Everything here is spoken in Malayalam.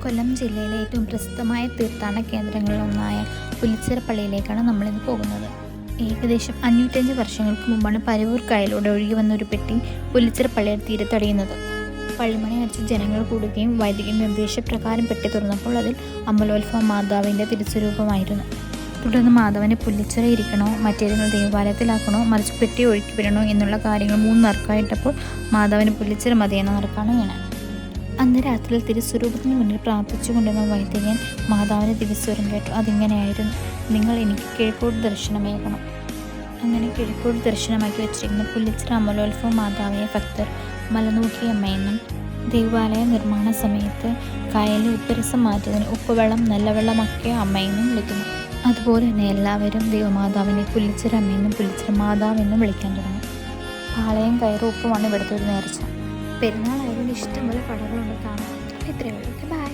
കൊല്ലം ജില്ലയിലെ ഏറ്റവും പ്രസിദ്ധമായ തീർത്ഥാടന കേന്ദ്രങ്ങളിലൊന്നായ പുലിച്ചിറ പള്ളിയിലേക്കാണ് നമ്മളിന്ന് പോകുന്നത്. ഏകദേശം 505 വർഷങ്ങൾക്ക് മുമ്പാണ് പരവൂർ കായലിലൂടെ ഒഴുകി വന്ന ഒരു പെട്ടി പുലിച്ചിറ പള്ളിയുടെ തീരത്തടയുന്നത്. പള്ളിമണി അടിച്ച് ജനങ്ങൾ കൂടുകയും വൈദിക നിർദ്ദേശപ്രകാരം പെട്ടി തുറന്നപ്പോൾ അതിൽ അമലോത്ഭവ മാതാവിൻ്റെ തിരുസ്വരൂപമായിരുന്നു. തുടർന്ന് മാതാവിനെ പുല്ലിച്ചിറ ഇരിക്കണോ, മറ്റേതെങ്കിലും ദേവാലയത്തിലാക്കണോ, മറിച്ച് പെട്ടി ഒഴുക്കി വിടണോ എന്നുള്ള കാര്യങ്ങൾ 3 നറുക്കായിട്ടപ്പോൾ മാതാവിന് പുല്ലിച്ചിറ മതിയെന്ന നറുക്കാണ് വീണത്. അന്ന് രാത്രിയിൽ തിരുസ്വരൂപത്തിന് മുന്നിൽ പ്രാർത്ഥിച്ചുകൊണ്ടിരുന്ന വൈദികൻ മാതാവിൻ്റെ ദിവസ്വരം കേട്ടു. അതിങ്ങനെയായിരുന്നു: നിങ്ങൾ എനിക്ക് കിഴക്കോട്ട് ദർശനമേകണം. അങ്ങനെ കിഴക്കോട്ട് ദർശനമാക്കി വെച്ചിരിക്കുന്ന പുല്ലിച്ചിറ അമലോത്ഭവ മാതാവിനെ ഭക്തർ മലനോക്കിയമ്മയെന്നും, ദേവാലയ നിർമ്മാണ സമയത്ത് കായലിലെ ഉപ്പുരസം മാറ്റിയതിന് ഉപ്പുവെള്ളം നല്ല വെള്ളമാക്കിയ അമ്മയെന്നും വിളിക്കുന്നു. അതുപോലെ തന്നെ എല്ലാവരും ദൈവമാതാവിനെ പുല്ലിച്ചിറ അമ്മയെന്നും പുല്ലിച്ചിറ മാതാവെന്നും വിളിക്കാൻ തുടങ്ങി. പാളയം കയറും ഉപ്പുമാണ് ഇവിടുത്തെ ഒരു നേർച്ച. പെരുന്നാളായതുകൊണ്ട് ഇഷ്ടംപോലെ കടകളുണ്ട് കാണാൻ. ഇത്രയേ ഉള്ളൂ. ബൈ.